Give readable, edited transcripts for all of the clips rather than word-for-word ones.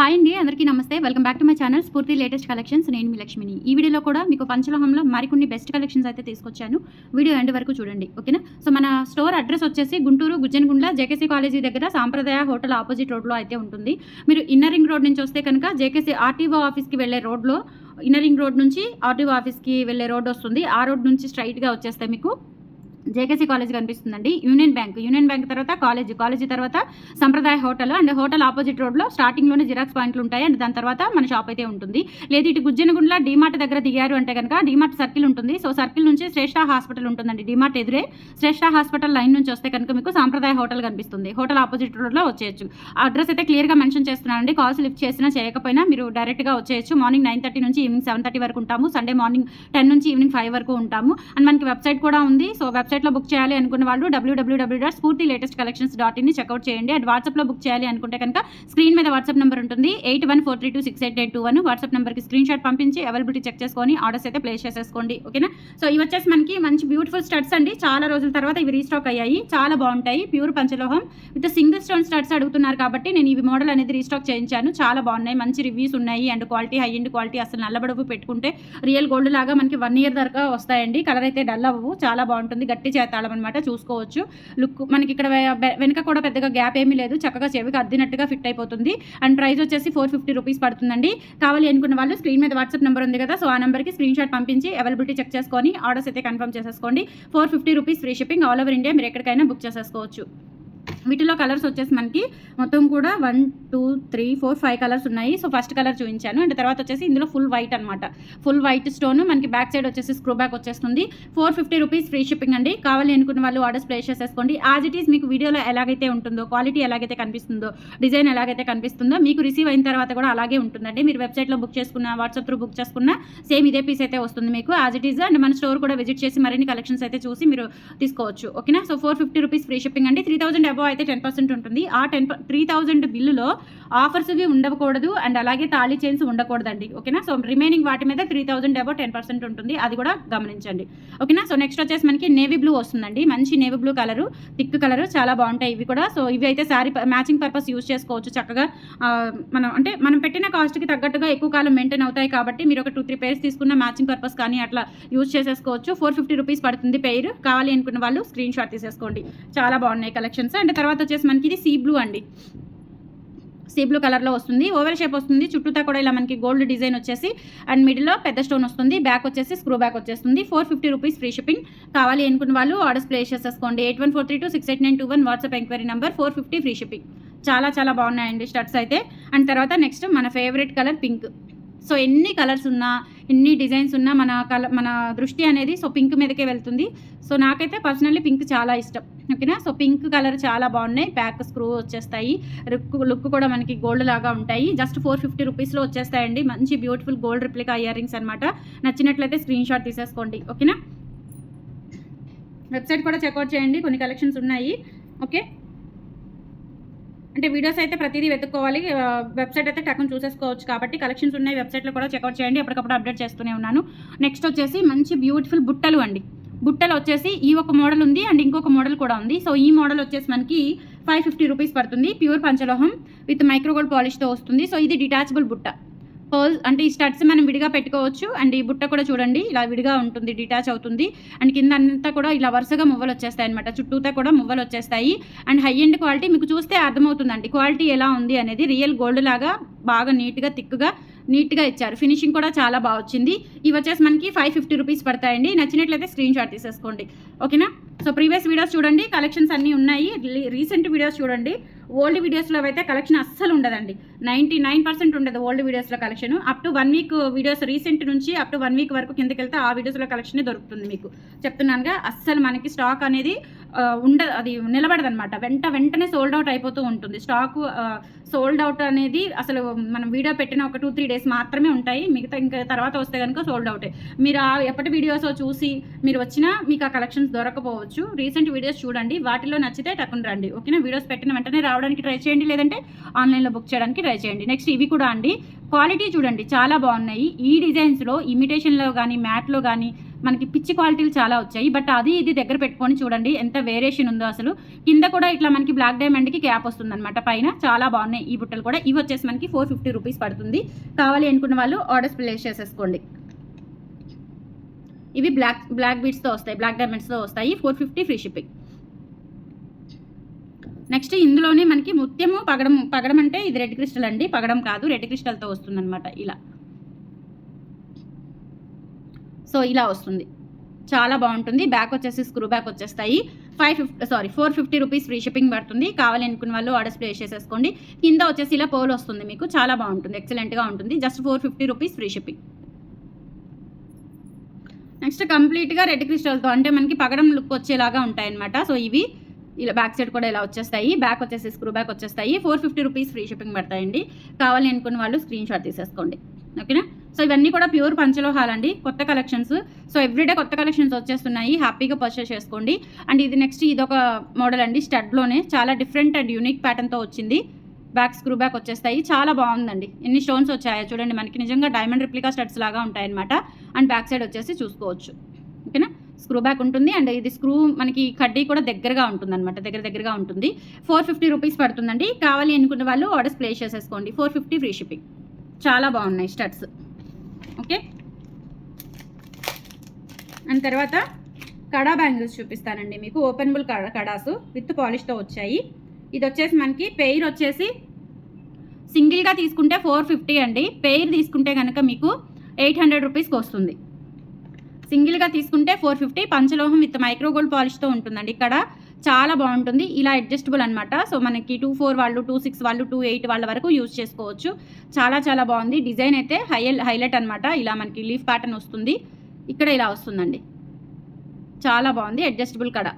Hi అండి, అందరికీ నమస్తే. Welcome back to my channel స్ఫూర్తి లేటెస్ట్ కలెక్షన్స్. నేను మీ లక్ష్మిని. ఈ వీడియోలో కూడా మీకు పంచలోహంలో మరికొన్ని బెస్ట్ కలెక్షన్స్ అయితే తీసుకొచ్చాను. వీడియో ఎండ్ వరకు చూడండి, ఓకేనా. సో మన స్టోర్ అడ్రస్ వచ్చేసి గుంటూరు గుజ్జనగుండ్ల జేకేసీ కాలేజీ దగ్గర సాంప్రదాయ హోటల్ ఆపోజిట్ రోడ్లో అయితే ఉంటుంది. మీరు ఇన్నర్ రింగ్ రోడ్ నుంచి వస్తే కనుక జేకేసీ ఆర్టీఓ ఆఫీస్కి వెళ్ళే రోడ్లో ఇన్నర్ రింగ్ రోడ్ నుంచి ఆర్టీఓ ఆఫీస్కి వెళ్ళే రోడ్ వస్తుంది. ఆ రోడ్ నుంచి స్ట్రైట్గా వచ్చేస్తే మీకు జేకేసీ కాలేజ్ కనిపిస్తుందండి. యూనియన్ బ్యాంక్ తర్వాత కాలేజీ తర్వాత సంప్రదాయ హోటల్ అండ్ హోటల్ ఆపోజిట్ రోడ్లో స్టార్టింగ్లోనే జిరాక్స్ పాయింట్లు ఉంటాయి. అండ్ దాని తర్వాత మన షాప్ అయితే ఉంటుంది. లేదు ఇటు గుజ్జనగుండ్ల డీమార్ట్ దగ్గర దిగారు అంటే కనుక డీమార్ట్ సర్కిల్ ఉంటుంది. సో సర్కిల్ నుంచి శ్రేష్ఠ హాస్పిటల్ ఉంటుందండి. డీమార్ట్ ఎదురే శ్రేష్ఠ హాస్పిటల్ లైన్ నుంచి వస్తే కనుక మీకు సంప్రదాయ హోటల్ కనిపిస్తుంది. హోటల్ ఆపోజిట్ రోడ్లో వచ్చేయచ్చు. అడ్రస్ అయితే క్లియర్గా మెన్షన్ చేస్తున్నానండి. కాల్స్ లిఫ్ట్ చేసినా చేయకపోయినా మీరు డైరెక్ట్గా వచ్చేయచ్చు. మార్నింగ్ 9:30 నుంచి ఈవినింగ్ 7:30 వరకు ఉంటాము. సండే మార్నింగ్ 10 నుంచి ఈవినింగ్ 5 వరకు ఉంటాము. అండ్ మనకి వెబ్సైట్ కూడా ఉంది. సో వెబ్సైట్లో బుక్ చేయాలి అనుకున్న వాళ్ళు www.spurtilatestcollections.in ని చెక్అవుట్ చేయండి. అండ్ వాట్సాప్లో బుక్ చేయాలి అనుకుంటే కనుక స్క్రీన్ మీద వాట్సాప్ నెంబర్ ఉంటుంది. 8143268821 వాట్సాప్ నెంబర్కి స్క్రీన్ షాట్ పంపించి అవైలబిలిటీ చెక్ చేసుకొని ఆర్డర్స్ అయితే ప్లేస్ చేసేసుకోండి, ఓకేనా. సో ఇవి వచ్చేసి మనకి మంచి బ్యూటిఫుల్ స్టడ్స్ అండి. చాలా రోజుల తర్వాత ఇవి రీస్టాక్ అయ్యాయి. చాలా బాగుంటాయి. ప్యూర్ పంచలోహం విత్ సింగిల్ స్టోన్ స్టడ్స్ అడుగుతున్నారు కాబట్టి నేను ఇవి మోడల్ అనేది రీస్టాక్ చేయించాను. చాలా బాగున్నాయి, మంచి రివ్యూస్ ఉన్నాయి. And quality high end quality, అసలు నల్లబడుపు పెట్టుకుంటే రియల్ గోల్డ్ లాగా మనకి 1 year దాకా వస్తాయండి. కలర్ అయితే డల్ అవ్వవు. చాలా బాగుంటుంది. గట్టి చేతాళం అనమాట, చూసుకోవచ్చు. లుక్ మనకి ఇక్కడ వెనక కూడా పెద్దగా గ్యాప్ ఏమీ లేదు. చక్కగా చెవికి అద్దినట్టుగా ఫిట్ అయిపోతుంది. అండ్ ప్రైస్ వచ్చేసి 450 రూపీస్ పడుతుందండి. కావాలి అనుకున్న వాళ్ళు స్క్రీన్ మీద వాట్సాప్ నెంబర్ ఉంది కదా, సో ఆ నెంబర్కి స్క్రీన్ షాట్ పంపించి అవైలబిలిటీ చెక్ చేసుకొని ఆర్డర్స్ అయితే కన్ఫర్మ్ చేసేసుకోండి. 450 rupees free shipping. All over India మీరు ఎక్కడికైనా బుక్ చేసేసుకోవచ్చు. వీటిలో కలర్స్ వచ్చేసి మనకి మొత్తం కూడా 1 2 3 4 5 కలర్స్ ఉన్నాయి. సో ఫస్ట్ కలర్ చూపించాను. అండ్ తర్వాత వచ్చేసి ఇందులో ఫుల్ వైట్ అనమాట. ఫుల్ వైట్ స్టోన్ మనకి బ్యాక్ సైడ్ వచ్చేసి స్క్రూ బ్యాక్ వచ్చేస్తుంది. 450 రూపీస్ ఫ్రీ షిప్పింగ్ అండి. కావాలి అనుకున్న వాళ్ళు ఆర్డర్స్ ప్లేస్ చేసేసుకోండి. యాజ్ ఇట్ ఈస్ మీకు వీడియోలో ఎలాగైతే ఉంటుందో, క్వాలిటీ ఎలాగైతే కనిపిస్తుందో, డిజైన్ ఎలాగైతే కనిపిస్తుందో మీకు రిసీవ్ అయిన తర్వాత కూడా అలాగే ఉంటుందండి. మీరు వెబ్సైట్లో బుక్ చేసుకున్న, వాట్సాప్ త్రూ బుక్ చేసుకున్న సేమ్ ఇదే పీస్ అయితే వస్తుంది మీకు యాజ్ ఇట్ ఈస్. అండ్ మన స్టోర్ కూడా విజిట్ చేసి మరిన్ని కలెక్షన్స్ అయితే చూసి మీరు తీసుకోవచ్చు, ఓకేనా. సో 450 రూపీస్ ఫ్రీ షిప్పింగ్ అండి. 3000 అబౌవ్ అయితే 10% ఉంటుంది. ఆ 3000 బిల్లులో ఆఫర్స్ ఇవి ఉండకూడదు. అండ్ అలాగే తాళీ చైన్స్ ఉండకూడదండి, ఓకేనా. సో రిమైనింగ్ వాటి మీద 3000 అబౌవ్ 10% ఉంటుంది. అది కూడా గమనించండి, ఓకేనా. సో నెక్స్ట్ వచ్చేసి మనకి నేవీ బ్లూ వస్తుందండి. మంచి navy blue colour, thick colour, చాలా బాగుంటాయి ఇవి కూడా. సో ఇవి అయితే శారీ మ్యాచింగ్ పర్పస్ యూజ్ చేసుకోవచ్చు చక్కగా. మనం పెట్టిన కాస్ట్కి తగ్గట్టుగా ఎక్కువ కాలం మెయింటైన్ అవుతాయి కాబట్టి మీరు ఒక 2-3 పేర్స్ తీసుకున్న మ్యాచింగ్ పర్పస్ కానీ అట్లా యూజ్ చేసేసుకోవచ్చు. 450 రూపీస్ పడుతుంది పెయిర్. కావాలి అనుకున్న వాళ్ళు స్క్రీన్ షాట్ తీసేసుకోండి. చాలా బాగున్నాయి కలెక్షన్స్. అండ్ తర్వాత వచ్చేసి మనకి ఇది సీ బ్లూ అండి. సీ బ్లూ కలర్లో వస్తుంది. ఓవర్ షేప్ వస్తుంది. చుట్టూతా కూడా ఇలా మనకి గోల్డ్ డిజైన్ వచ్చేసి అండ్ మిడిల్లో పెద్ద స్టోన్ వస్తుంది. బ్యాక్ వచ్చేసి స్క్రూ బ్యాక్ వచ్చేస్తుంది. 450 రూపీస్ ఫ్రీ షిప్పింగ్. కావాలి అనుకున్న వాళ్ళు ఆర్డర్స్ ప్లేస్ చేసేసుకోండి. 8143268921 WhatsApp enquiry number. 450 free shipping. చాలా చాలా బాగున్నాయండి స్టడ్స్ అయితే. అండ్ తర్వాత నెక్స్ట్ మన ఫేవరెట్ కలర్ పింక్. సో ఎన్ని కలర్స్ ఉన్నా, ఎన్ని డిజైన్స్ ఉన్నా మన దృష్టి అనేది సో పింక్ మీదకే వెళ్తుంది. సో నాకైతే పర్సనల్లీ పింక్ చాలా ఇష్టం, ఓకేనా. సో పింక్ కలర్ చాలా బాగున్నాయి. బ్యాక్ స్క్రూ వచ్చేస్తాయి. లుక్ కూడా మనకి గోల్డ్ లాగా ఉంటాయి. జస్ట్ 450 రూపీస్లో వచ్చేస్తాయండి. మంచి beautiful gold replica ear rings అనమాట. నచ్చినట్లయితే స్క్రీన్ షాట్ తీసేసుకోండి, ఓకేనా. వెబ్సైట్ కూడా చెక్అవుట్ చేయండి, కొన్ని కలెక్షన్స్ ఉన్నాయి, ఓకే. అంటే వీడియోస్ అయితే ప్రతిదీ వెతుక్కోవాలి. వెబ్సైట్ అయితే టక్కుని చూసేసుకోవచ్చు కాబట్టి కలెక్షన్స్ ఉన్నాయి. వెబ్సైట్లో కూడా చెక్అవుట్ చేయండి. అప్పటికప్పుడు అప్డేట్ చేస్తూనే ఉన్నాను. నెక్స్ట్ వచ్చేసి మంచి బ్యూటిఫుల్ బుట్టలు అండి. బుట్టలు వచ్చేసి ఈ ఒక మోడల్ ఉంది అండ్ ఇంకొక మోడల్ కూడా ఉంది. సో ఈ మోడల్ వచ్చేసి మనకి 550 రూపీస్ పడుతుంది. ప్యూర్ పంచలోహం విత్ మైక్రోగోల్డ్ పాలిష్తో వస్తుంది. సో ఇది డిటాచబుల్ బుట్ట. అంటే ఈ స్టడ్స్ మనం విడిగా పెట్టుకోవచ్చు. అండ్ ఈ బుట్ట కూడా చూడండి ఇలా విడిగా ఉంటుంది, డిటాచ్ అవుతుంది. అండ్ కింద అంతా కూడా ఇలా వరుసగా మువ్వలు వచ్చేస్తాయి అనమాట. చుట్టూతా కూడా మువ్వలు వచ్చేస్తాయి. అండ్ హై ఎండ్ క్వాలిటీ మీకు చూస్తే అర్థమవుతుందండి క్వాలిటీ ఎలా ఉంది అనేది. రియల్ గోల్డ్ లాగా బాగా నీట్గా ఇచ్చారు. ఫినిషింగ్ కూడా చాలా బాగా వచ్చింది. ఇవి వచ్చేసి మనకి 550 రూపీస్ పడతాయండి. నచ్చినట్లయితే స్క్రీన్ షాట్ తీసేసుకోండి, ఓకేనా. సో ప్రీవియస్ వీడియోస్ చూడండి, కలెక్షన్స్ అన్నీ ఉన్నాయి. రీసెంట్ వీడియోస్ చూడండి. ఓల్డ్ వీడియోస్లో అయితే కలెక్షన్ అస్సలు ఉండదండి. 99% ఉండదు ఓల్డ్ వీడియోస్లో collection. Up to 1 week videos recent నుంచి అప్ టు 1 వీక్ వరకు కిందకి వెళ్తే ఆ వీడియోస్లో కలెక్షనే దొరుకుతుంది మీకు. చెప్తున్నానుగా, అస్సలు మనకి స్టాక్ అనేది ఉండదు, అది నిలబడదు అనమాట. వెంటనే సోల్డ్ అవుట్ అయిపోతూ ఉంటుంది. స్టాకు సోల్డ్ అవుట్ అనేది అసలు మనం వీడియో పెట్టిన ఒక 2-3 డేస్ మాత్రమే ఉంటాయి. మిగతా ఇంకా తర్వాత వస్తే కనుక సోల్డ్ అవుటే. మీరు ఎప్పటి వీడియోస్ చూసి మీరు వచ్చినా మీకు ఆ కలెక్షన్స్ దొరకపోవచ్చు. రీసెంట్ వీడియోస్ చూడండి, వాటిలో నచ్చితే టక్కున రండి, ఓకేనా. వీడియోస్ పెట్టిన వెంటనే రావడానికి ట్రై చేయండి, లేదంటే ఆన్లైన్లో బుక్ చేయడానికి ట్రై చేయండి. నెక్స్ట్ ఇవి కూడా అండి, క్వాలిటీ చూడండి చాలా బాగున్నాయి. ఈ డిజైన్స్లో ఇమిటేషన్లో కానీ మ్యాట్లో కానీ మనకి పిచ్చి క్వాలిటీలు చాలా వచ్చాయి. బట్ అది ఇది దగ్గర పెట్టుకొని చూడండి ఎంత వేరియేషన్ ఉందో అసలు. కింద కూడా ఇట్లా మనకి బ్లాక్ డైమండ్కి క్యాప్ వస్తుందన్నమాట. పైన చాలా బాగున్నాయి ఈ బుట్టలు కూడా. ఇవి వచ్చేసి మనకి 450 రూపీస్ పడుతుంది. కావాలి అనుకున్న వాళ్ళు ఆర్డర్స్ ప్లేస్ చేసేసుకోండి. ఇవి బ్లాక్ బీడ్స్తో వస్తాయి, బ్లాక్ డైమండ్స్తో వస్తాయి. 450 ఫ్రీ షిప్పింగ్. నెక్స్ట్ ఇందులోనే మనకి ముత్యము పగడం అంటే ఇది రెడ్ క్రిస్టల్ అండి, పగడం కాదు, రెడ్ క్రిస్టల్తో వస్తుందన్నమాట ఇలా. సో ఇలా వస్తుంది, చాలా బాగుంటుంది. బ్యాక్ వచ్చేసి స్క్రూ బ్యాక్ వచ్చేస్తాయి. 450 రూపీస్ ఫ్రీ షిప్పింగ్ పడుతుంది. కావాలి అనుకున్న వాళ్ళు ఆర్డర్స్ ప్లేస్ చేసేసుకోండి. కింద వచ్చేసి ఇలా పోల్ వస్తుంది మీకు, చాలా బాగుంటుంది, ఎక్సలెంట్గా ఉంటుంది. Just 450 rupees free shipping. Next కంప్లీట్గా రెడ్ క్రిస్టల్తో అంటే మనకి పగడం లుక్ వచ్చేలాగా ఉంటాయన్నమాట. సో ఇవి ఇలా బ్యాక్ సైడ్ కూడా ఇలా వచ్చేస్తాయి. బ్యాక్ వచ్చేసి స్క్రూ బ్యాక్ వచ్చేస్తాయి. 450 రూపీస్ ఫ్రీ షిప్పింగ్ పడతాయండి. కావాలి అనుకున్న వాళ్ళు స్క్రీన్ షాట్ తీసేసుకోండి. ఓకేనా. సో ఇవన్నీ కూడా ప్యూర్ పంచలోహాలండి, కొత్త కలెక్షన్స్. సో ఎవ్రీడే కొత్త కలెక్షన్స్ వచ్చేస్తున్నాయి, హ్యాపీగా పర్చేస్ చేసుకోండి. అండ్ ఇది నెక్స్ట్ ఇదొక మోడల్ అండి, స్టడ్లోనే చాలా డిఫరెంట్ అండ్ యూనిక్ ప్యాటర్న్తో వచ్చింది. బ్యాక్ స్క్రూ బ్యాక్ వచ్చేస్తాయి, చాలా బాగుందండి. ఎన్ని స్టోన్స్ వచ్చాయో చూడండి, మనకి నిజంగా డైమండ్ రిప్లికా స్టడ్స్ లాగా ఉంటాయన్నమాట. అండ్ బ్యాక్ సైడ్ వచ్చేసి చూసుకోవచ్చు. ఓకేనా. స్క్రూ బ్యాక్ ఉంటుంది. అండ్ ఇది స్క్రూ మనకి కడ్డీ కూడా దగ్గరగా ఉంటుంది అనమాట, దగ్గరగా ఉంటుంది. 450 రూపీస్ పడుతుందండి. కావాలి అనుకున్న వాళ్ళు ఆర్డర్స్ ప్లేస్ చేసేసుకోండి. 450 ఫ్రీ షిప్పింగ్. చాలా బాగున్నాయి స్టడ్స్. ఓకే. అండ్ తర్వాత కడా బ్యాంగిల్స్ చూపిస్తానండి మీకు. ఓపెనబుల్ కడాస్ విత్ పాలిష్తో వచ్చాయి. ఇది వచ్చేసి మనకి పెయిర్ వచ్చేసి సింగిల్గా తీసుకుంటే 450 అండి. పెయిర్ తీసుకుంటే కనుక మీకు 800 రూపీస్కి వస్తుంది. సింగిల్గా తీసుకుంటే 450. పంచలోహం విత్ మైక్రోగోల్డ్ పాలిష్తో ఉంటుందండి. ఇక్కడ చాలా బాగుంటుంది. ఇలా అడ్జస్టబుల్ అనమాట. సో మనకి 24 వాళ్ళు, 26 వాళ్ళు, 28 వాళ్ళ వరకు యూజ్ చేసుకోవచ్చు. చాలా చాలా బాగుంది. డిజైన్ అయితే హైలైట్ అనమాట. ఇలా మనకి లీఫ్ ప్యాటర్న్ వస్తుంది, ఇక్కడ ఇలా వస్తుందండి. చాలా బాగుంది. అడ్జస్టబుల్ కడ.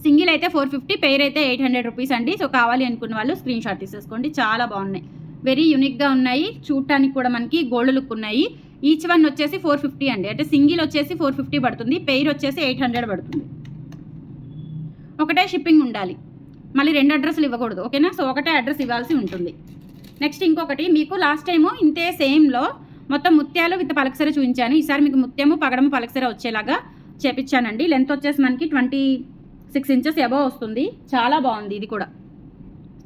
సింగిల్ అయితే 450, పెయిర్ అయితే 800 రూపీస్ అండి. సో కావాలి అనుకున్న వాళ్ళు స్క్రీన్ షాట్ తీసేసుకోండి. చాలా బాగున్నాయి, వెరీ యూనిక్గా ఉన్నాయి. చూడటానికి కూడా మనకి గోల్డ్ లుక్ ఉన్నాయి. ఈచ్ వన్ వచ్చేసి 450 అండి. అంటే సింగిల్ వచ్చేసి 450 పడుతుంది, పెయిర్ వచ్చేసి 800 పడుతుంది. ఒకటే షిప్పింగ్ ఉండాలి, మళ్ళీ 2 అడ్రస్లు ఇవ్వకూడదు. ఓకేనా. సో ఒకటే అడ్రస్ ఇవ్వాల్సి ఉంటుంది. నెక్స్ట్ ఇంకొకటి మీకు లాస్ట్ టైము ఇంతే సేమ్లో మొత్తం ముత్యాలు విత్ పలకసర చూపించాను. ఈసారి మీకు ముత్యము పగడము పలకసర వచ్చేలాగా చేపించానండి. లెంత్ వచ్చేసి మనకి 26 ఇంచెస్ అబవ్ వస్తుంది. చాలా బాగుంది, ఇది కూడా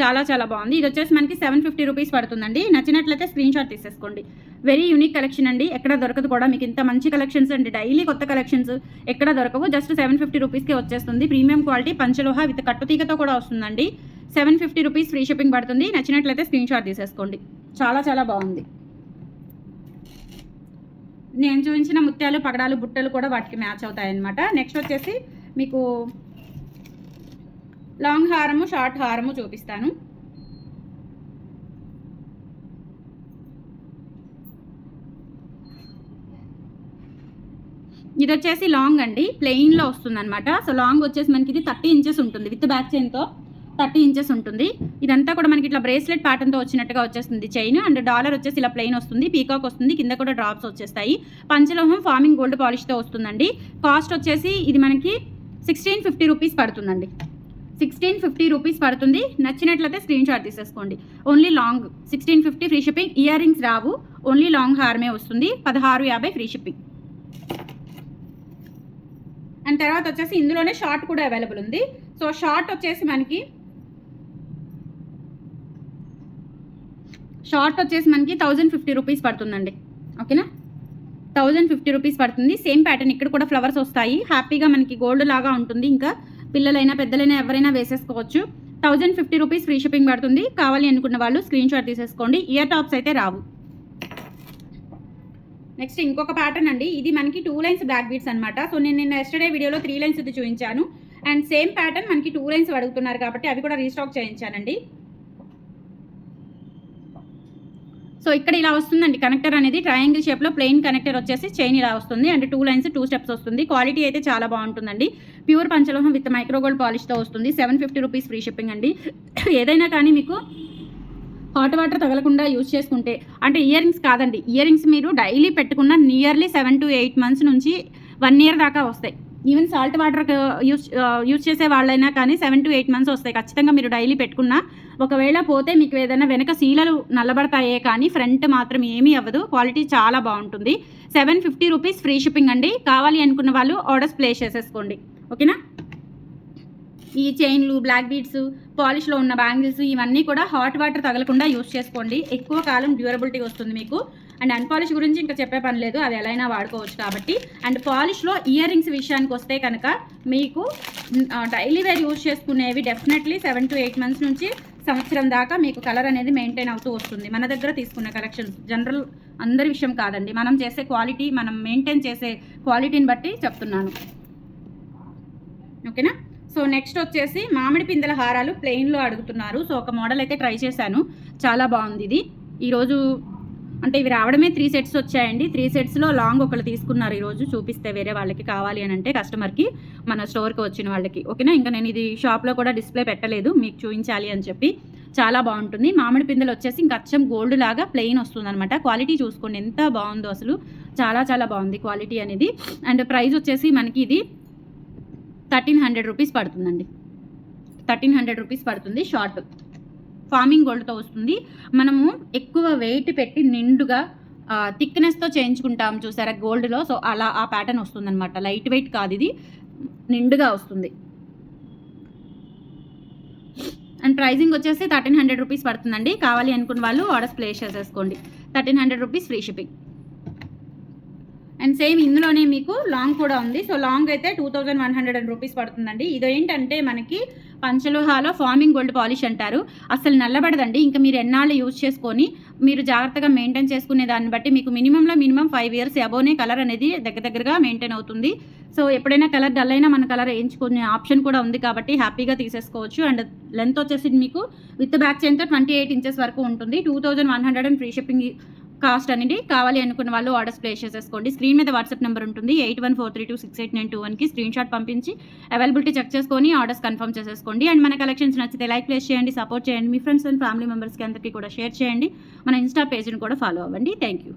చాలా చాలా బాగుంది. ఇది వచ్చేసి మనకి 750 రూపీస్ పడుతుందండి. నచ్చినట్లయితే స్క్రీన్ షాట్ తీసేసుకోండి. వెరీ యూనిక్ కలెక్షన్ అండి, ఎక్కడ దొరకదు కూడా. మీకు ఇంత మంచి కలెక్షన్స్ అండి, డైలీ కొత్త కలెక్షన్స్ ఎక్కడ దొరకవు. జస్ట్ 750 రూపీస్కే వచ్చేస్తుంది. ప్రీమియం క్వాలిటీ పంచలోహ విత్ కట్టుతీగతో కూడా వస్తుందండి. 750 రూపీస్ ఫ్రీ షిప్పింగ్ పడుతుంది. నచ్చినట్లయితే స్క్రీన్ షాట్ తీసేసుకోండి. చాలా చాలా బాగుంది. నేను చూపించిన ముత్యాలు పగడాలు బుట్టలు కూడా వాటికి మ్యాచ్ అవుతాయి అన్నమాట. నెక్స్ట్ వచ్చేసి మీకు లాంగ్ హారము షార్ట్ హారము చూపిస్తాను. ఇది వచ్చేసి లాంగ్ అండి, ప్లెయిన్లో వస్తుంది అనమాట. సో లాంగ్ వచ్చేసి మనకి ఇది 30 ఇంచెస్ ఉంటుంది, విత్ బ్యాక్ చైన్తో 30 ఇంచెస్ ఉంటుంది. ఇదంతా కూడా మనకి ఇట్లా బ్రేస్లెట్ ప్యాటర్న్తో వచ్చినట్టుగా వచ్చేస్తుంది చైన్. అండ్ డాలర్ వచ్చేసి ఇలా ప్లెయిన్ వస్తుంది, పీకాక్ వస్తుంది, కింద కూడా డ్రాప్స్ వచ్చేస్తాయి. పంచలోహం ఫార్మింగ్ గోల్డ్ పాలిష్తో వస్తుందండి. కాస్ట్ వచ్చేసి ఇది మనకి 1650 రూపీస్ పడుతుందండి. 1650 రూపీస్ పడుతుంది. నచ్చినట్లయితే స్క్రీన్ షాట్ తీసేసుకోండి. Only long 1650 free shipping. Earrings రావు, ఓన్లీ లాంగ్ హారమే వస్తుంది. 1650 ఫ్రీ షిప్పింగ్. అండ్ తర్వాత వచ్చేసి ఇందులోనే షార్ట్ కూడా అవైలబుల్ ఉంది. సో షార్ట్ వచ్చేసి మనకి 1050 రూపీస్ పడుతుందండి. ఓకేనా. 1050 రూపీస్ పడుతుంది. సేమ్ ప్యాటర్న్, ఇక్కడ కూడా ఫ్లవర్స్ వస్తాయి. హ్యాపీగా మనకి గోల్డ్ లాగా ఉంటుంది. ఇంకా పిల్లలైనా పెద్దలైనా ఎవరైనా వేసేసుకోవచ్చు. 1050 రూపీస్ ఫ్రీ షిప్పింగ్ పడుతుంది. కావాలి అనుకున్న వాళ్ళు స్క్రీన్ షాట్ తీసేసుకోండి. ఇయర్ టాప్స్ అయితే రావు. నెక్స్ట్ ఇంకొక ప్యాటర్న్ అండి, ఇది మనకి 2 లైన్స్ బ్లాక్ బీడ్స్ అనమాట. సో నేను నిన్న ఎస్టర్డే వీడియోలో 3 లైన్స్ ఇది చూపించాను. అండ్ సేమ్ ప్యాటర్న్ మనకి 2 లైన్స్ అడుగుతున్నారు కాబట్టి అవి కూడా రీస్టాక్ చేయించానండి. సో ఇక్కడ ఇలా వస్తుందండి కనెక్టర్ అనేది, ట్రయాంగిల్ షేప్లో ప్లెయిన్ కనెక్టర్ వచ్చేసి చైన్ ఇలా వస్తుంది. అండ్ 2 లైన్స్ 2 స్టెప్స్ వస్తుంది. క్వాలిటీ అయితే చాలా బాగుంటుందండి. ప్యూర్ పంచలోహం విత్ మైక్రోగోల్డ్ పాలిష్తో వస్తుంది. 750 రూపీస్ ఫ్రీ షిప్పింగ్ అండి. ఏదైనా కానీ మీకు హాట్ వాటర్ తగలకుండా యూజ్ చేసుకుంటే, అంటే ఇయర్ రింగ్స్ కాదండి, ఇయర్ రింగ్స్ మీరు డైలీ పెట్టుకున్న నియర్లీ 7 to 8 months నుంచి 1 year దాకా వస్తాయి. ఈవెన్ సాల్ట్ వాటర్ యూస్ చేసే వాళ్ళైనా కానీ 7 to 8 months వస్తాయి ఖచ్చితంగా. మీరు డైలీ పెట్టుకున్నా ఒకవేళ పోతే మీకు ఏదైనా వెనక సీలలు నల్లబడతాయే కానీ ఫ్రంట్ మాత్రం ఏమీ అవ్వదు. క్వాలిటీ చాలా బాగుంటుంది. 750 రూపీస్ ఫ్రీ షిప్పింగ్ అండి. కావాలి అనుకున్న వాళ్ళు ఆర్డర్స్ ప్లేస్ చేసేసుకోండి, ఓకేనా. ఈ చైన్లు, బ్లాక్ బీడ్స్, పాలిష్లో ఉన్న బ్యాంగిల్స్ ఇవన్నీ కూడా హాట్ వాటర్ తగలకుండా యూస్ చేసుకోండి. ఎక్కువ కాలం డ్యూరబిలిటీ వస్తుంది మీకు. అండ్ అన్పాలిష్ గురించి ఇంకా చెప్పే పని లేదు, అది ఎలా అయినా వాడుకోవచ్చు కాబట్టి. అండ్ పాలిష్లో ఇయర్ రింగ్స్ విషయానికి వస్తే కనుక మీకు డైలీ వేర్ యూజ్ చేసుకునేవి డెఫినెట్లీ 7 to 8 months నుంచి సంవత్సరం దాకా మీకు కలర్ అనేది మెయింటైన్ అవుతూ వస్తుంది. మన దగ్గర తీసుకున్న కలెక్షన్స్ జనరల్ అందరి విషయం కాదండి, మనం చేసే క్వాలిటీ, మనం మెయింటైన్ చేసే క్వాలిటీని బట్టి చెప్తున్నాను, ఓకేనా. సో నెక్స్ట్ వచ్చేసి మామిడి పిందెల హారాలు ప్లెయిన్లో అడుగుతున్నారు. సో ఒక మోడల్ అయితే ట్రై చేశాను, చాలా బాగుంది ఇది. ఈరోజు అంటే ఇవి రావడమే 3 sets వచ్చాయండి. 3 setsలో లాంగ్ ఒకళ్ళు తీసుకున్నారు ఈరోజు, చూపిస్తే వేరే వాళ్ళకి కావాలి అని అంటే కస్టమర్కి, మన స్టోర్కి వచ్చిన వాళ్ళకి, ఓకేనా. ఇంకా నేను ఇది షాప్లో కూడా డిస్ప్లే పెట్టలేదు, మీకు చూపించాలి అని చెప్పి. చాలా బాగుంటుంది. మామిడి పిందెలు వచ్చేసి ఇంకా అచ్చం గోల్డ్ లాగా ప్లెయిన్ వస్తుంది అనమాట. క్వాలిటీ చూసుకోండి ఎంత బాగుందో అసలు, చాలా చాలా బాగుంది క్వాలిటీ అనేది. అండ్ ప్రైస్ వచ్చేసి మనకి ఇది 1300 రూపీస్ పడుతుందండి. 1300 రూపీస్ పడుతుంది. షార్ట్ ఫార్మింగ్ గోల్డ్తో వస్తుంది. మనము ఎక్కువ వెయిట్ పెట్టి నిండుగా థిక్నెస్తో చేయించుకుంటాం చూసారా గోల్డ్లో, సో అలా ఆ ప్యాటర్న్ వస్తుంది అనమాట. లైట్ వెయిట్ కాదు ఇది, నిండుగా వస్తుంది. అండ్ ప్రైజింగ్ వచ్చేసి 1300 రూపీస్ పడుతుందండి. కావాలి అనుకున్న వాళ్ళు ఆర్డర్స్ ప్లేస్ చేసేసుకోండి. 1300 rupees free shipping. And same ఇందులోనే మీకు లాంగ్ కూడా ఉంది. సో లాంగ్ అయితే 2100 రూపీస్ పడుతుందండి. ఇదేంటంటే మనకి పంచలోహాలో ఫార్మింగ్ గోల్డ్ పాలిష్ అంటారు, అసలు నల్లబడదండి. ఇంకా మీరు ఎన్నాళ్ళు యూజ్ చేసుకొని మీరు జాగ్రత్తగా మెయింటైన్ చేసుకునే దాన్ని బట్టి మీకు మినిమం 5 years అబోనే కలర్ అనేది దగ్గరగా మెయింటైన్ అవుతుంది. సో ఎప్పుడైనా కలర్ డల్ అయినా మన కలర్ వేయించుకునే ఆప్షన్ కూడా ఉంది కాబట్టి హ్యాపీగా తీసేసుకోవచ్చు. అండ్ లెంత్ వచ్చేసి మీకు విత్ బ్యాక్ చైన్తో 28 inches వరకు ఉంటుంది. 2100 ఫ్రీ షిప్పింగ్ కాస్ట్ అనేది. కావాలి అనుకున్న వాళ్ళు ఆర్డర్స్ ప్లేస్ చేసేసుకోండి. స్క్రీన్ మీద వాట్సాప్ నెంబర్ ఉంటుంది, 8143268921కి స్క్రీన్ షాట్ పంపించి అవైలబిలిటీ చెక్ చేసుకొని ఆర్డర్స్ కన్ఫర్మ్ చేసేసుకోండి. అండ్ మన కలెక్షన్స్ నచ్చితే లైక్ ప్లేస్ చేయండి, సపోర్ట్ చేయండి, మీ ఫ్రెండ్స్ అండ్ ఫ్యామిలీ మెంబర్స్కి అందరికీ కూడా షేర్ చేయండి. మన ఇన్స్టా పేజ్ని కూడా ఫాలో అవ్వండి. Thank you.